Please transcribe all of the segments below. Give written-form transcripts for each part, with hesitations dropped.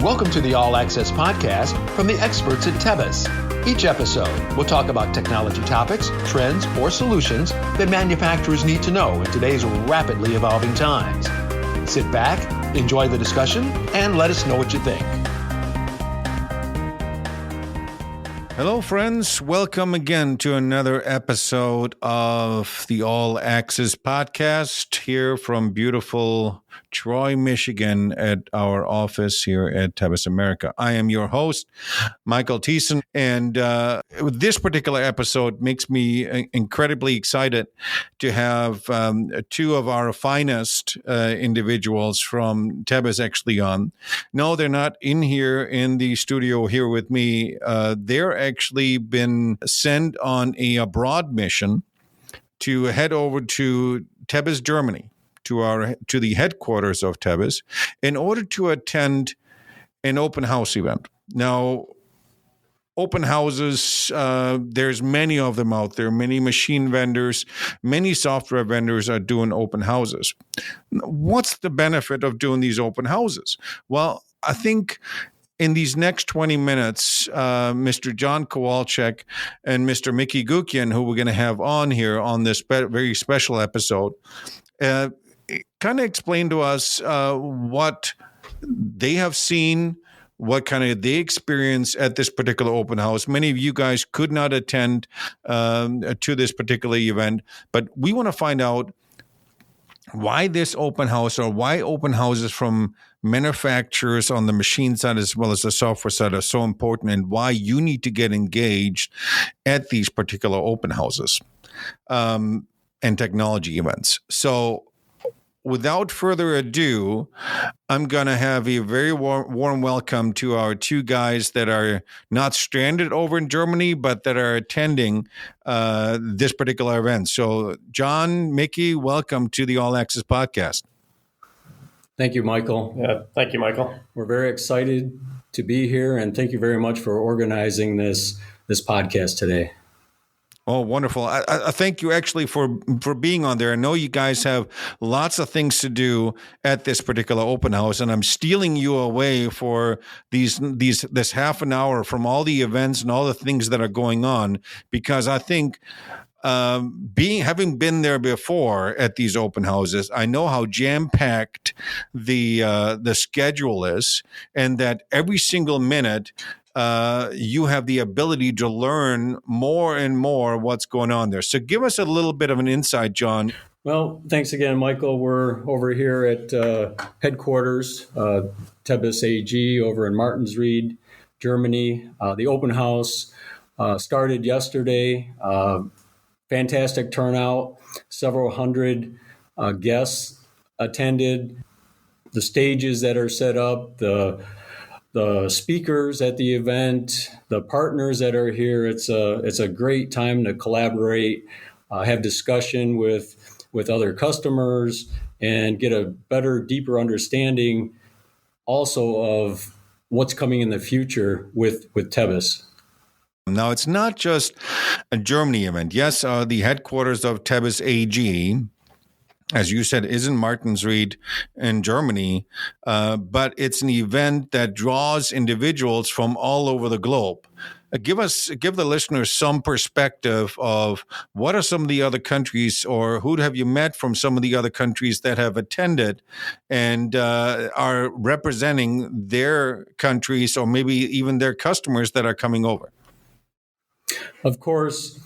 Welcome to the All Access Podcast from the experts at Tebis. Each episode, we'll talk about technology topics, trends, or solutions that manufacturers need to know in today's rapidly evolving times. Sit back, enjoy the discussion, and let us know what you think. Hello, friends. Welcome again to another episode of the All Access Podcast here from beautiful Troy, Michigan at our office here at Tebis America. I am your host, Michael Thiessen, and this particular episode makes me incredibly excited to have two of our finest individuals from Tebis actually on. No, they're not in here in the studio here with me. They're actually been sent on a abroad mission to head over to Tebis, Germany, to the headquarters of Tebis, in order to attend an open house event. Now, open houses, there's many of them out there. Many machine vendors, many software vendors are doing open houses. What's the benefit of doing these open houses? Well, I think in these next 20 minutes, Mr. John Kowalczyk and Mr. Mickey Gukian, who we're going to have on here on this very special episode, kind of explain to us what they have seen, what kind of they experience at this particular open house. Many of you guys could not attend to this particular event, but we want to find out why this open house, or why open houses from manufacturers on the machine side as well as the software side are so important, and why you need to get engaged at these particular open houses and technology events. So without further ado, I'm going to have a very warm welcome to our two guys that are not stranded over in Germany, but that are attending this particular event. So, John, Mickey, welcome to the All Access Podcast. Thank you, Michael. Yeah, thank you, Michael. We're very excited to be here, and thank you very much for organizing this podcast today. Oh, wonderful. I thank you actually for being on there. I know you guys have lots of things to do at this particular open house, and I'm stealing you away for this half an hour from all the events and all the things that are going on, because I think having been there before at these open houses, I know how jam-packed the schedule is, and that every single minute you have the ability to learn more and more what's going on there. So give us a little bit of an insight, John. Well, thanks again, Michael. We're over here at headquarters, Tebis AG over in Martinsried, Germany. The open house started yesterday. Fantastic turnout. Several hundred guests attended. The stages that are set up, the speakers at the event, the partners that are here. It's a great time to collaborate, have discussion with other customers, and get a better, deeper understanding also of what's coming in the future with Tebis. Now, it's not just a Germany event. Yes, the headquarters of Tebis AG, as you said, is in Martinsried in Germany, but it's an event that draws individuals from all over the globe. Give the listeners some perspective of what are some of the other countries, or who have you met from some of the other countries that have attended and are representing their countries, or maybe even their customers that are coming over. Of course,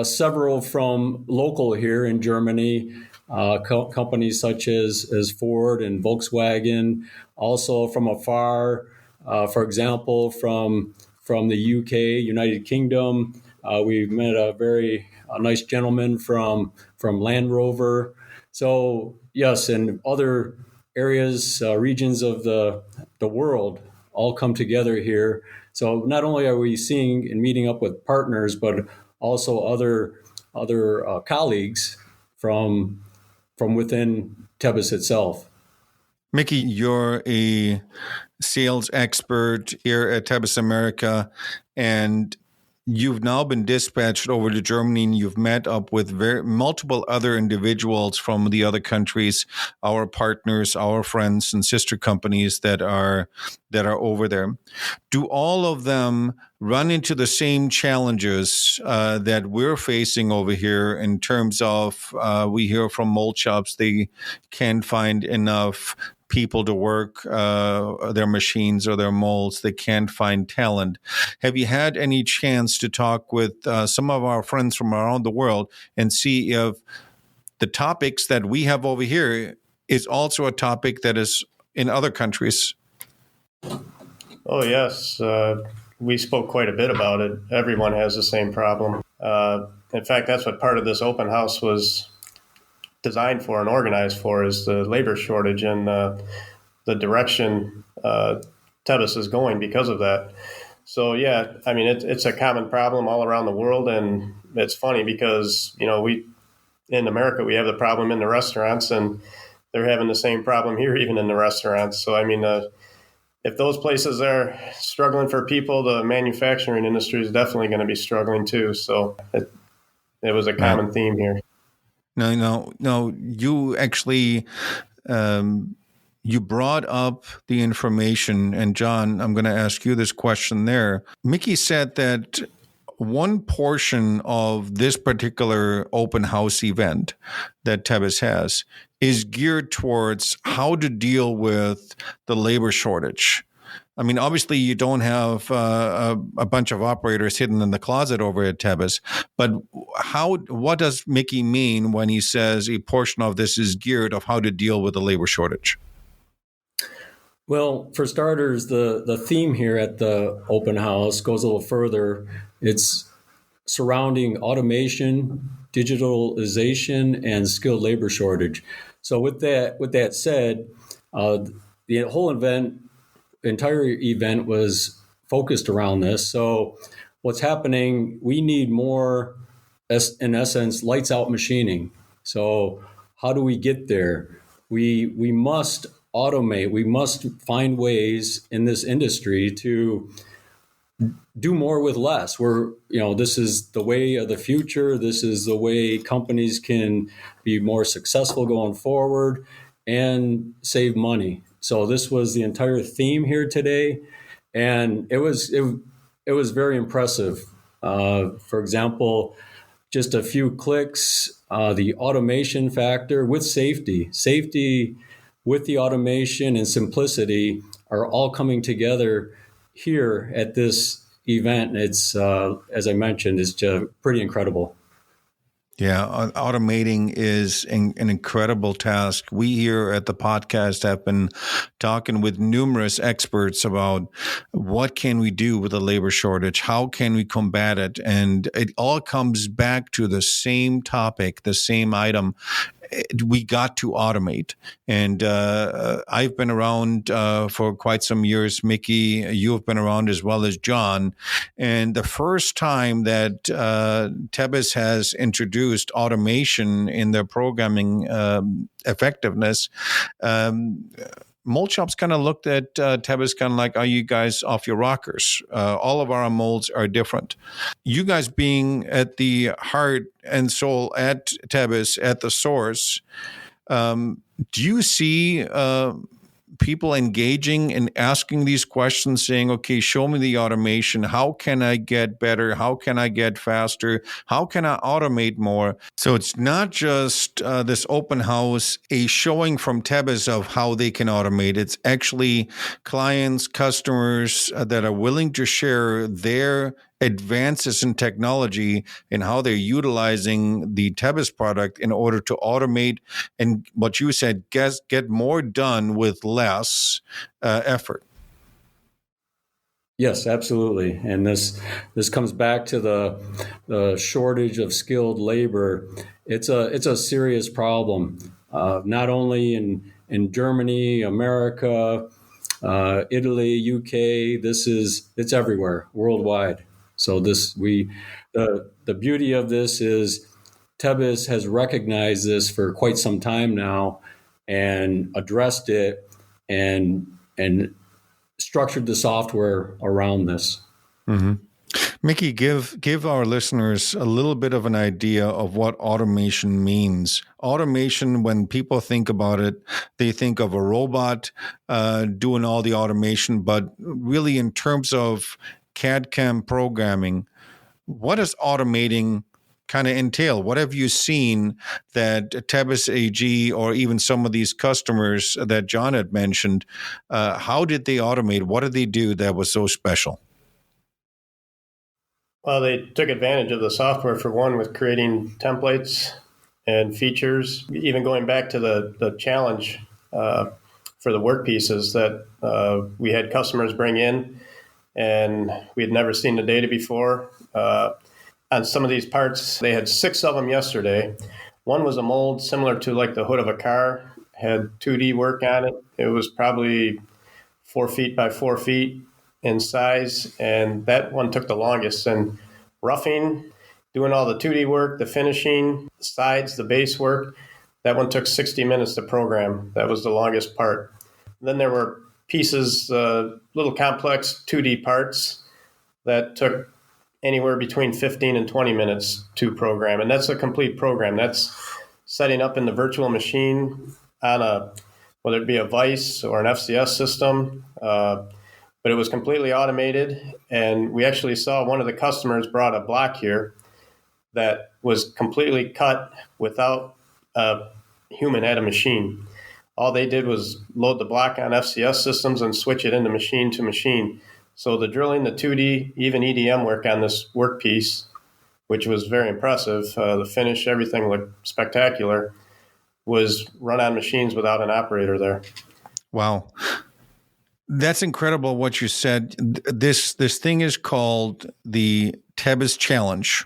several from local here in Germany. Companies such as Ford and Volkswagen, also from afar, for example, from the UK, United Kingdom. We met a very nice gentleman from Land Rover. So yes, and other areas, regions of the world all come together here. So not only are we seeing and meeting up with partners, but also other colleagues from within Tebis itself. Mickey, you're a sales expert here at Tebis America, and you've now been dispatched over to Germany, and you've met up with multiple other individuals from the other countries, our partners, our friends, and sister companies that are over there. Do all of them run into the same challenges that we're facing over here in terms of we hear from mold shops they can't find enough people to work their machines or their molds. They can't find talent. Have you had any chance to talk with some of our friends from around the world and see if the topics that we have over here is also a topic that is in other countries? Oh, yes. We spoke quite a bit about it. Everyone has the same problem. In fact, that's what part of this open house was designed for and organized for, is the labor shortage and the direction Tebis is going because of that. So, yeah, I mean, it's a common problem all around the world. And it's funny because, we in America, we have the problem in the restaurants, and they're having the same problem here, even in the restaurants. So, I mean, if those places are struggling for people, the manufacturing industry is definitely going to be struggling too. So it was a common theme here. No. You actually, you brought up the information, and John, I'm going to ask you this question there. Mickey said that one portion of this particular open house event that Tebis has is geared towards how to deal with the labor shortage. I mean, obviously, you don't have a bunch of operators hidden in the closet over at Tebis, but what does Mickey mean when he says a portion of this is geared of how to deal with the labor shortage? Well, for starters, the theme here at the open house goes a little further. It's surrounding automation, digitalization, and skilled labor shortage. So with that said, the whole entire event was focused around this. So what's happening, we need more, in essence, lights out machining. So how do we get there? We must automate. We must find ways in this industry to do more with less. This is the way of the future. This is the way companies can be more successful going forward and save money. So this was the entire theme here today, and it was very impressive. For example, just a few clicks, the automation factor with safety with the automation and simplicity are all coming together here at this event. It's, as I mentioned, it's just pretty incredible. Yeah, automating is an incredible task. We here at the podcast have been talking with numerous experts about what can we do with the labor shortage, how can we combat it, and it all comes back to the same topic, the same item. We got to automate. And I've been around for quite some years. Mickey, you have been around as well as John. And the first time that Tebis has introduced automation in their programming effectiveness, mold shops kind of looked at Tebis kind of like, are you guys off your rockers? All of our molds are different. You guys being at the heart and soul at Tebis, at the source, do you see people engaging and asking these questions, saying, okay, show me the automation. How can I get better? How can I get faster? How can I automate more? So it's not just this open house, a showing from Tebis of how they can automate. It's actually clients, customers that are willing to share their advances in technology and how they're utilizing the Tebis product in order to automate and what you said, get more done with less effort. Yes, absolutely. And this comes back to the shortage of skilled labor. It's a serious problem, not only in Germany, America, Italy, UK. It's everywhere, worldwide. So the beauty of this is Tebis has recognized this for quite some time now and addressed it and structured the software around this. Mm-hmm. Mickey, give our listeners a little bit of an idea of what automation means. Automation, when people think about it, they think of a robot doing all the automation, but really in terms of CAD/CAM programming, what does automating kind of entail? What have you seen that Tebis AG or even some of these customers that John had mentioned, how did they automate? What did they do that was so special? Well, they took advantage of the software for one with creating templates and features, even going back to the challenge for the work pieces that we had customers bring in, and we had never seen the data before. On some of these parts, they had 6 of them yesterday. One was a mold similar to like the hood of a car, had 2D work on it. It was probably 4 feet by 4 feet in size, and that one took the longest. And roughing, doing all the 2D work, the finishing, the sides, the base work, that one took 60 minutes to program. That was the longest part. Then there were pieces, little complex 2D parts that took anywhere between 15 and 20 minutes to program. And that's a complete program. That's setting up in the virtual machine on whether it be a Vice or an FCS system, but it was completely automated. And we actually saw one of the customers brought a block here that was completely cut without a human at a machine. All they did was load the block on FCS systems and switch it into machine to machine. So the drilling, the 2D, even EDM work on this work piece, which was very impressive, the finish, everything looked spectacular, was run on machines without an operator there. Wow. That's incredible what you said. This thing is called the Tebis Challenge.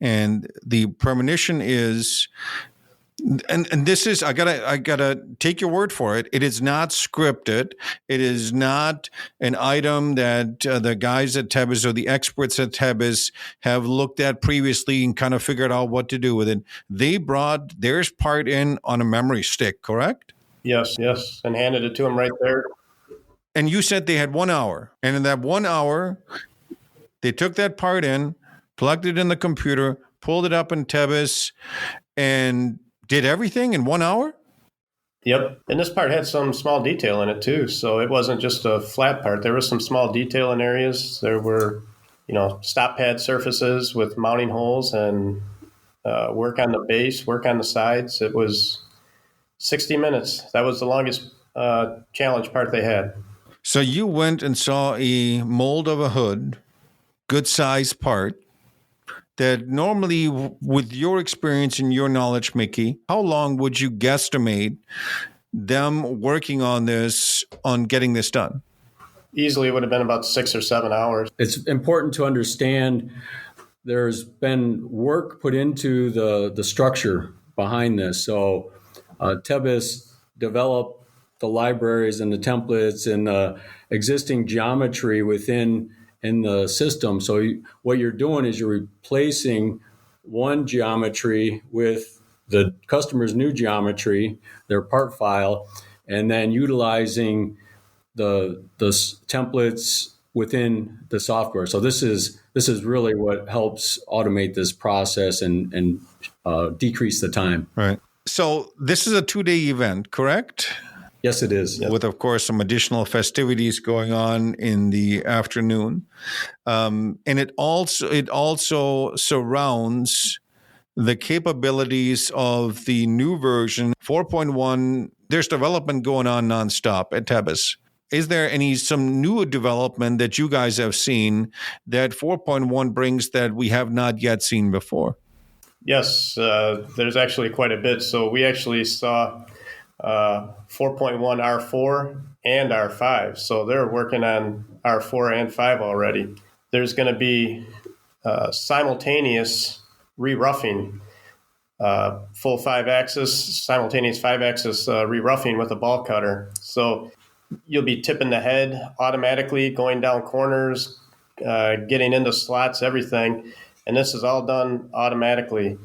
And the premonition is, and this is, I gotta take your word for it. It is not scripted. It is not an item that the guys at Tebis or the experts at Tebis have looked at previously and kind of figured out what to do with it. They brought their part in on a memory stick, correct? Yes, and handed it to them right there. And you said they had 1 hour. And in that 1 hour, they took that part in, plugged it in the computer, pulled it up in Tebis, and did everything in 1 hour? Yep. And this part had some small detail in it too. So it wasn't just a flat part. There was some small detail in areas. There were, stop pad surfaces with mounting holes and work on the base, work on the sides. It was 60 minutes. That was the longest challenge part they had. So you went and saw a mold of a hood, good size part, that normally, with your experience and your knowledge, Mickey, how long would you guesstimate them working on this, on getting this done? Easily it would have been about 6 or 7 hours. It's important to understand there's been work put into the structure behind this. So Tebis developed the libraries and the templates and the existing geometry in the system. So what you're doing is you're replacing one geometry with the customer's new geometry, their part file, and then utilizing the templates within the software. So this is really what helps automate this process and decrease the time. Right. So this is a 2-day event, correct? Yes, it is. With, of course, some additional festivities going on in the afternoon. And it also surrounds the capabilities of the new version, 4.1. There's development going on nonstop at Tebis. Is there some new development that you guys have seen that 4.1 brings that we have not yet seen before? Yes, there's actually quite a bit. So we actually saw 4.1 R4 and R5. So they're working on R4 and 5 already. There's going to be simultaneous re-roughing, full 5-axis, simultaneous 5-axis re-roughing with a ball cutter. So you'll be tipping the head automatically, going down corners, getting into slots, everything. And this is all done automatically.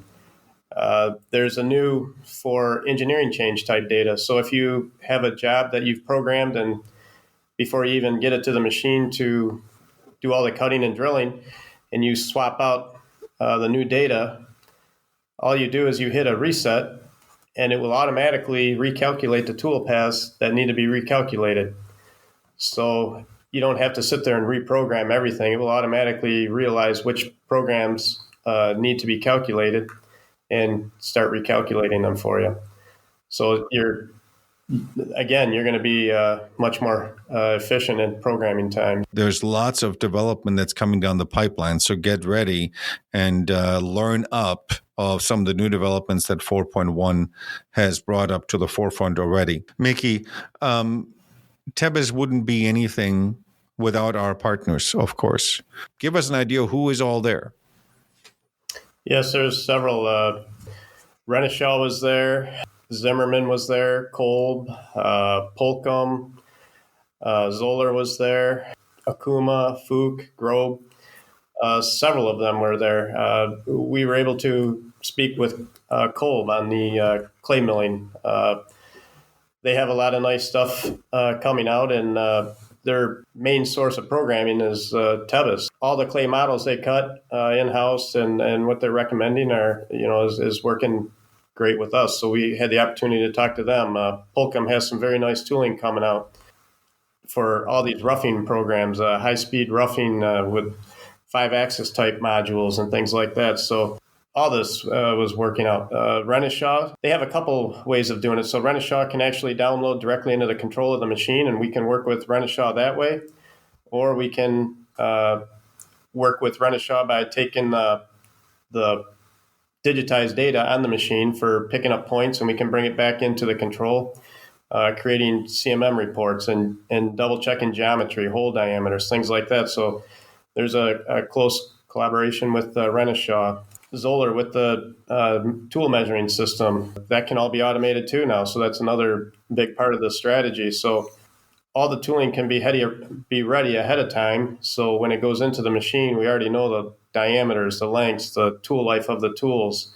There's a new for engineering change type data. So if you have a job that you've programmed and before you even get it to the machine to do all the cutting and drilling, and you swap out the new data, all you do is you hit a reset, and it will automatically recalculate the tool paths that need to be recalculated. So you don't have to sit there and reprogram everything. It will automatically realize which programs need to be calculated and start recalculating them for you. So you're going to be much more efficient in programming time. There's lots of development that's coming down the pipeline, so get ready and learn up of some of the new developments that 4.1 has brought up to the forefront already. Mickey, Tebis wouldn't be anything without our partners, of course. Give us an idea who is all there. Yes, there's several. Renishaw was there. Zimmerman was there. Kolb, Polkum, Zoller was there. Akuma, Fuchs, Grobe. Several of them were there. We were able to speak with Kolb on the clay milling. They have a lot of nice stuff coming out, and their main source of programming is Tebis. All the clay models they cut in-house and what they're recommending is working great with us. So we had the opportunity to talk to them. Polkum has some very nice tooling coming out for all these roughing programs, high-speed roughing with 5-axis type modules and things like that. So all this was working out. Renishaw, they have a couple ways of doing it. So Renishaw can actually download directly into the control of the machine, and we can work with Renishaw that way. Or we can work with Renishaw by taking the digitized data on the machine for picking up points, and we can bring it back into the control, creating CMM reports and double-checking geometry, hole diameters, things like that. So there's a close collaboration with Renishaw. Zoller with the tool measuring system. That can all be automated too now, so that's another big part of the strategy. So all the tooling can be ready ahead of time, so when it goes into the machine, we already know the diameters, the lengths, the tool life of the tools,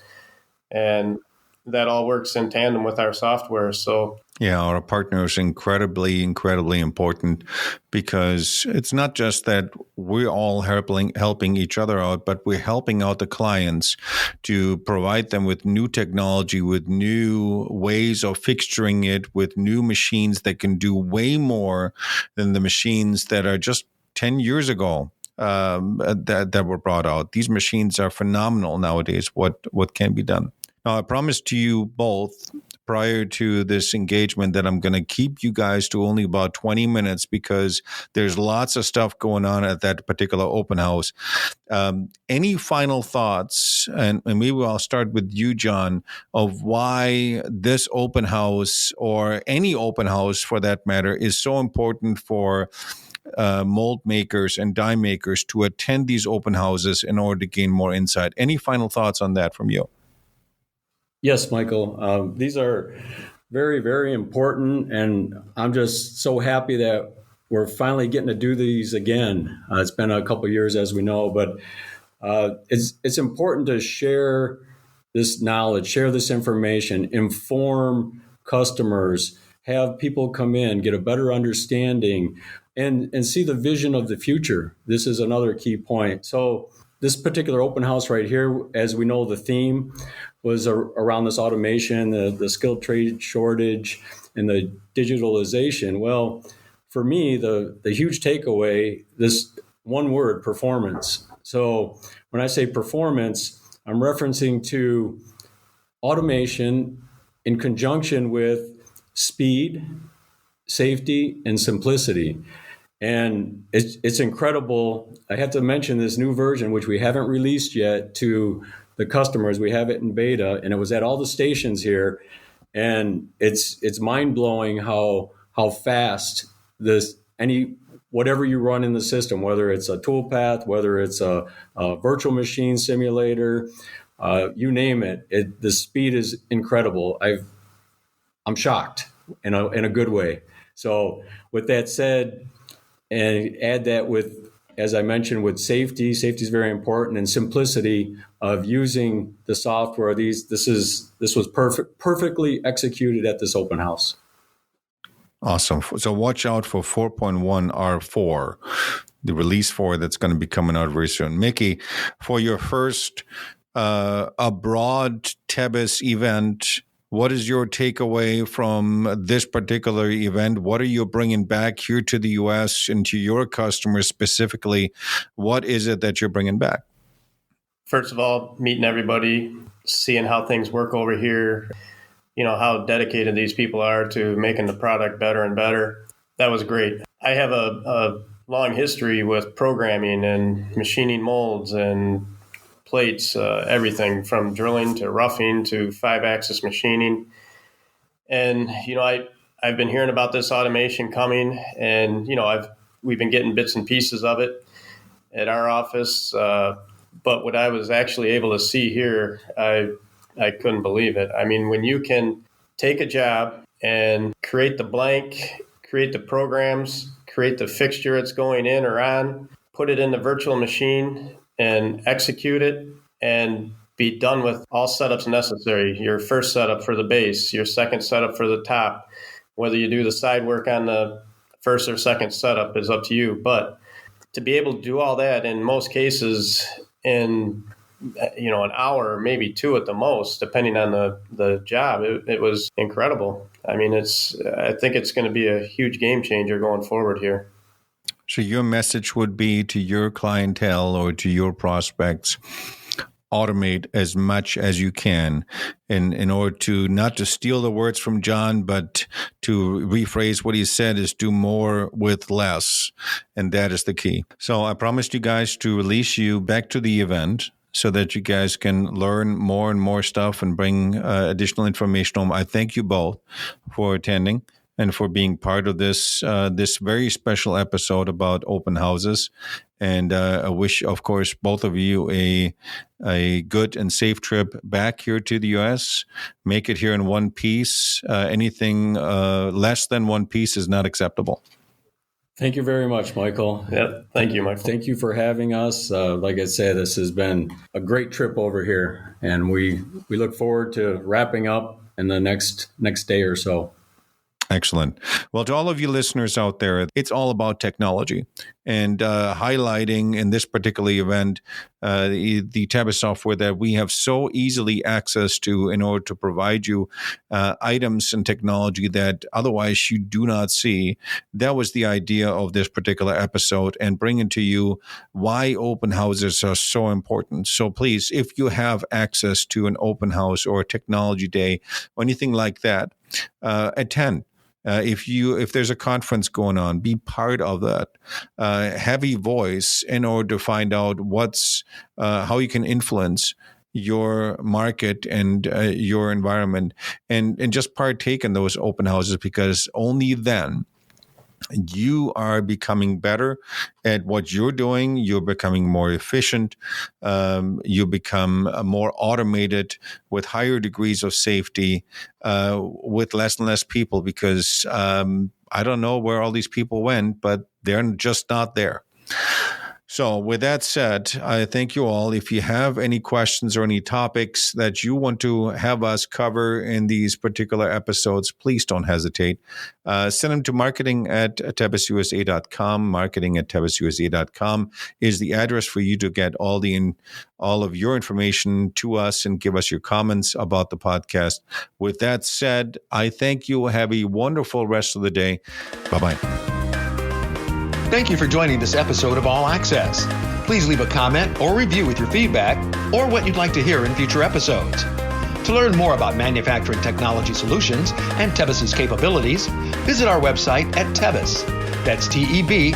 and that all works in tandem with our software. So yeah, our partner is incredibly, incredibly important, because it's not just that we're all helping each other out, but we're helping out the clients to provide them with new technology, with new ways of fixturing it, with new machines that can do way more than the machines that are just 10 years ago that were brought out. These machines are phenomenal nowadays, what can be done. Now, I promised to you both prior to this engagement that I'm going to keep you guys to only about 20 minutes because there's lots of stuff going on at that particular open house. Any final thoughts, and maybe I'll start with you, John, of why this open house, or any open house for that matter, is so important for mold makers and die makers to attend these open houses in order to gain more insight. Any final thoughts on that from you? Yes, Michael. These are very, very important, and I'm just so happy that we're finally getting to do these again. It's been a couple of years, as we know, but it's important to share this knowledge, share this information, inform customers, have people come in, get a better understanding, and see the vision of the future. This is another key point. So this particular open house right here, as we know, the theme was around this automation, the skilled trade shortage, and the digitalization. Well, for me, the huge takeaway, this one word, performance. So when I say performance, I'm referencing to automation in conjunction with speed, safety, and simplicity. And it's incredible. I have to mention this new version, which we haven't released yet to the customers. We have it in beta, and it was at all the stations here. And it's mind-blowing how fast whatever you run in the system, whether it's a toolpath, whether it's a virtual machine simulator, you name it, the speed is incredible. I'm shocked in a good way. So with that said, and add that with, as I mentioned, with safety is very important, and simplicity of using the software. This was perfectly executed at this open house. Awesome. So watch out for 4.1 R4. the release for that's going to be coming out very soon. Mickey, for your first abroad Tebis event, what is your takeaway from this particular event? What are you bringing back here to the U.S. and to your customers specifically? What is it that you're bringing back? First of all, meeting everybody, seeing how things work over here, how dedicated these people are to making the product better and better. That was great. I have a long history with programming and machining molds and plates, everything from drilling to roughing to 5-axis machining. And, I've been hearing about this automation coming, and, we've been getting bits and pieces of it at our office. But what I was actually able to see here, I couldn't believe it. I mean, when you can take a job and create the blank, create the programs, create the fixture it's going in or on, put it in the virtual machine and execute it and be done with all setups necessary. Your first setup for the base, your second setup for the top. Whether you do the side work on the first or second setup is up to you. But to be able to do all that in most cases in an hour, maybe two at the most, depending on the job, it was incredible. I mean, I think it's going to be a huge game changer going forward here. So your message would be to your clientele or to your prospects, automate as much as you can in order to not to steal the words from John, but to rephrase what he said is do more with less. And that is the key. So I promised you guys to release you back to the event so that you guys can learn more and more stuff and bring additional information home. I thank you both for attending and for being part of this very special episode about open houses. And I wish, of course, both of you a good and safe trip back here to the U.S. Make it here in one piece. Anything less than one piece is not acceptable. Thank you very much, Michael. Yeah, thank you, Michael. Thank you for having us. Like I said, this has been a great trip over here, and we look forward to wrapping up in the next day or so. Excellent. Well, to all of you listeners out there, it's all about technology and highlighting in this particular event the Tebis software that we have so easily access to in order to provide you items and technology that otherwise you do not see. That was the idea of this particular episode, and bringing to you why open houses are so important. So please, if you have access to an open house or a technology day or anything like that, attend. If there's a conference going on, be part of that. Have a voice in order to find out how you can influence your market and your environment, and just partake in those open houses, because only then you are becoming better at what you're doing. You're becoming more efficient. You become more automated with higher degrees of safety, with less and less people, because I don't know where all these people went, but they're just not there. So with that said, I thank you all. If you have any questions or any topics that you want to have us cover in these particular episodes, please don't hesitate. Send them to marketing@tebisusa.com. Marketing@tebisusa.com is the address for you to get all of your information to us and give us your comments about the podcast. With that said, I thank you. Have a wonderful rest of the day. Bye-bye. Thank you for joining this episode of All Access. Please leave a comment or review with your feedback or what you'd like to hear in future episodes. To learn more about manufacturing technology solutions and Tebis's capabilities, visit our website at Tebis. That's TEBIS.com.